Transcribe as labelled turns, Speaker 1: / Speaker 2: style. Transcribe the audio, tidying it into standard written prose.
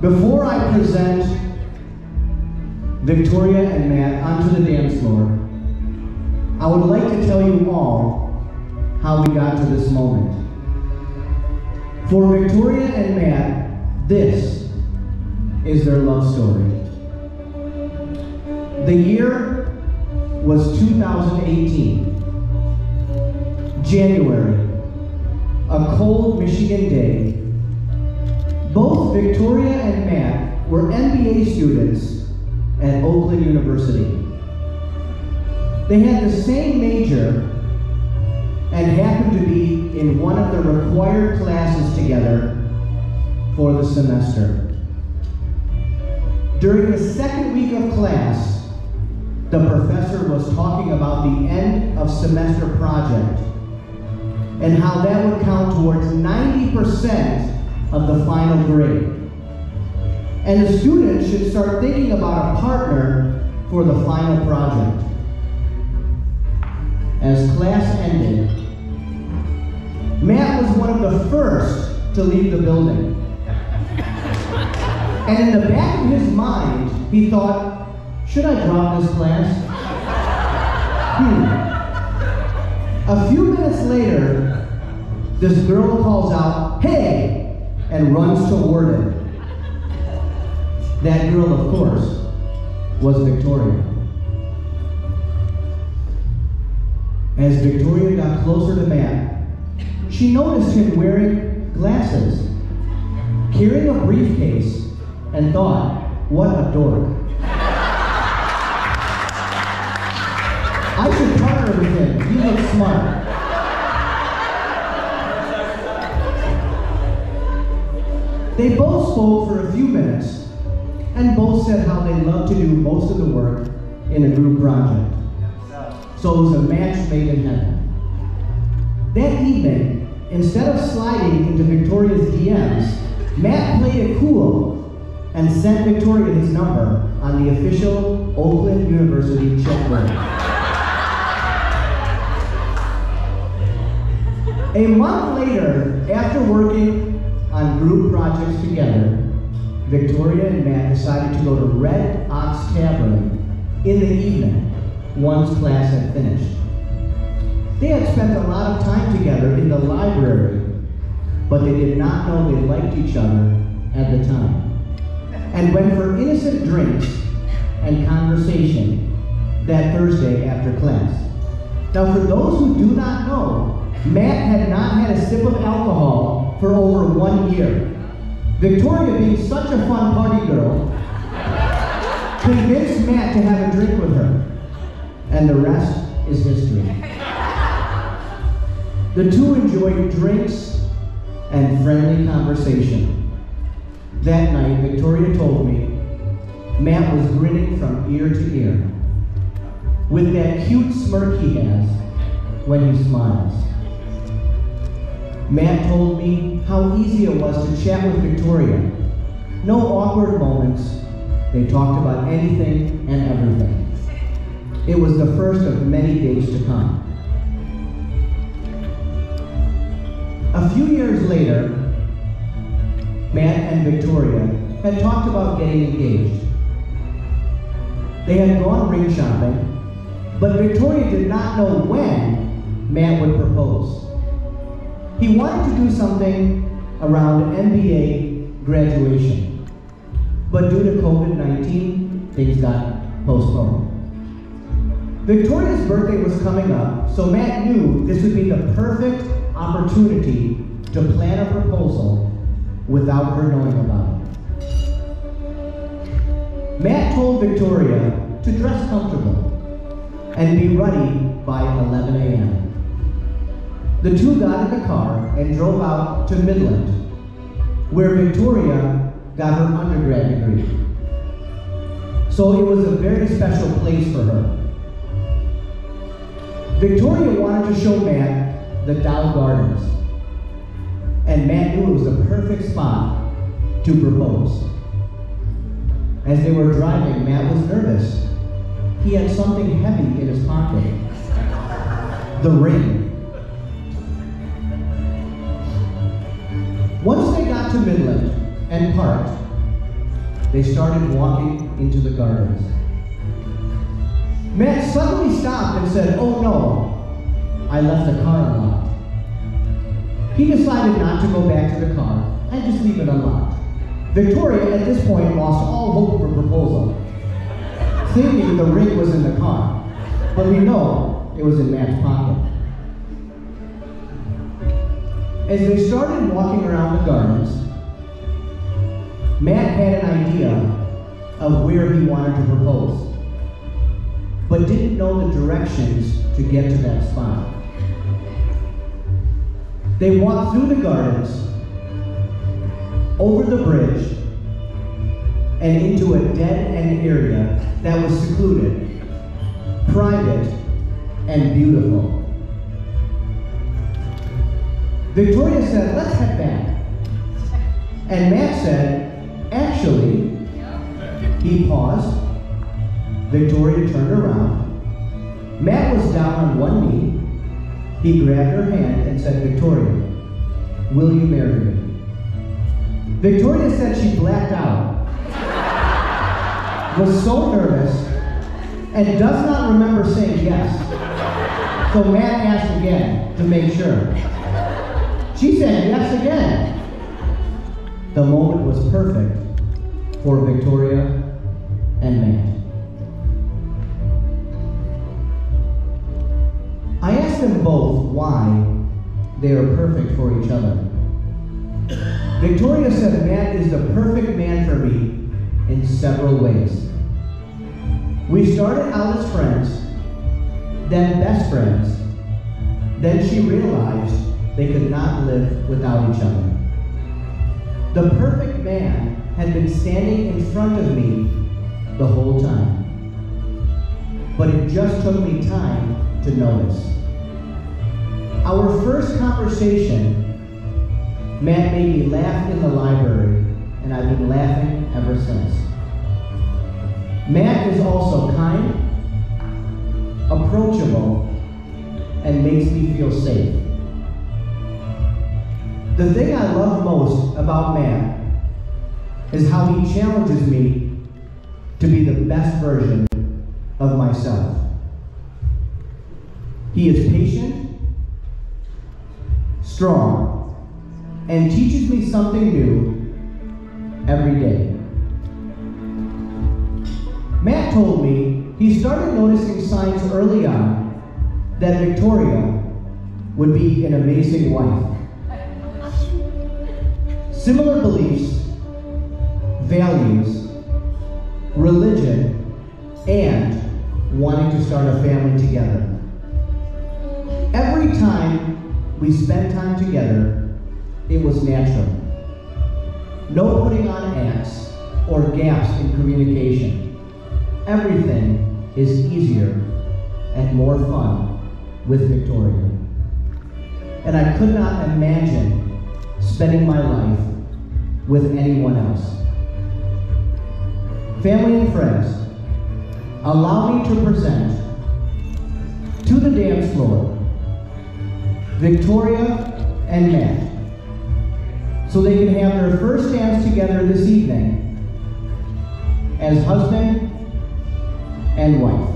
Speaker 1: Before I present Victoria and Matt onto the dance floor, I would like to tell you all how we got to this moment. For Victoria and Matt, this is their love story. The year was 2018, January, a cold Michigan day. Both Victoria and Matt were MBA students at Oakland University. They had the same major and happened to be in one of the required classes together for the semester. During the second week of class, the professor was talking about the end of semester project and how that would count towards 90% of the final grade. And the students should start thinking about a partner for the final project. As class ended, Matt was one of the first to leave the building. And in the back of his mind, he thought, should I drop this class? A few minutes later, this girl calls out, "Hey!" and runs toward him. That girl, of course, was Victoria. As Victoria got closer to Matt, she noticed him wearing glasses, carrying a briefcase, and thought, what a dork. I should partner with him, he looks smart. They both spoke for a few minutes, and both said how they love to do most of the work in a group project. So it was a match made in heaven. That evening, instead of sliding into Victoria's DMs, Matt played it cool and sent Victoria his number on the official Oakland University checkbook. A month later, after working on group projects together, Victoria and Matt decided to go to Red Ox Tavern in the evening once class had finished. They had spent a lot of time together in the library, but they did not know they liked each other at the time, and went for innocent drinks and conversation that Thursday after class. Now, for those who do not know, Matt had not had a sip of alcohol for over 1 year. Victoria, being such a fun party girl, convinced Matt to have a drink with her, and the rest is history. The two enjoyed drinks and friendly conversation. That night, Victoria told me, Matt was grinning from ear to ear, with that cute smirk he has when he smiles. Matt told me how easy it was to chat with Victoria. No awkward moments. They talked about anything and everything. It was the first of many days to come. A few years later, Matt and Victoria had talked about getting engaged. They had gone ring shopping, but Victoria did not know when Matt would propose. He wanted to do something around MBA graduation, but due to COVID-19, things got postponed. Victoria's birthday was coming up, so Matt knew this would be the perfect opportunity to plan a proposal without her knowing about it. Matt told Victoria to dress comfortable and be ready by 11 a.m. The two got in the car and drove out to Midland, where Victoria got her undergrad degree. So it was a very special place for her. Victoria wanted to show Matt the Dow Gardens, and Matt knew it was the perfect spot to propose. As they were driving, Matt was nervous. He had something heavy in his pocket. The ring. Once they got to Midland and parked, they started walking into the gardens. Matt suddenly stopped and said, "Oh no, I left the car unlocked." He decided not to go back to the car and just leave it unlocked. Victoria, at this point, lost all hope of a proposal, thinking the ring was in the car, but we know it was in Matt's pocket. As they started walking around the gardens, Matt had an idea of where he wanted to propose, but didn't know the directions to get to that spot. They walked through the gardens, over the bridge, and into a dead-end area that was secluded, private, and beautiful. Victoria said, "Let's head back." And Matt said, "Actually," he paused. Victoria turned around. Matt was down on one knee. He grabbed her hand and said, "Victoria, will you marry me?" Victoria said she blacked out, was so nervous, and does not remember saying yes. So Matt asked again to make sure. She said yes again. The moment was perfect for Victoria and Matt. I asked them both why they are perfect for each other. Victoria said Matt is the perfect man for me in several ways. We started out as friends, then best friends. Then she realized they could not live without each other. The perfect man had been standing in front of me the whole time. But it just took me time to notice. Our first conversation, Matt made me laugh in the library, and I've been laughing ever since. Matt is also kind, approachable, and makes me feel safe. The thing I love most about Matt is how he challenges me to be the best version of myself. He is patient, strong, and teaches me something new every day. Matt told me he started noticing signs early on that Victoria would be an amazing wife. Similar beliefs, values, religion, and wanting to start a family together. Every time we spent time together, it was natural. No putting on acts or gaps in communication. Everything is easier and more fun with Victoria. And I could not imagine spending my life with anyone else. Family and friends, allow me to present to the dance floor Victoria and Matt, so they can have their first dance together this evening as husband and wife.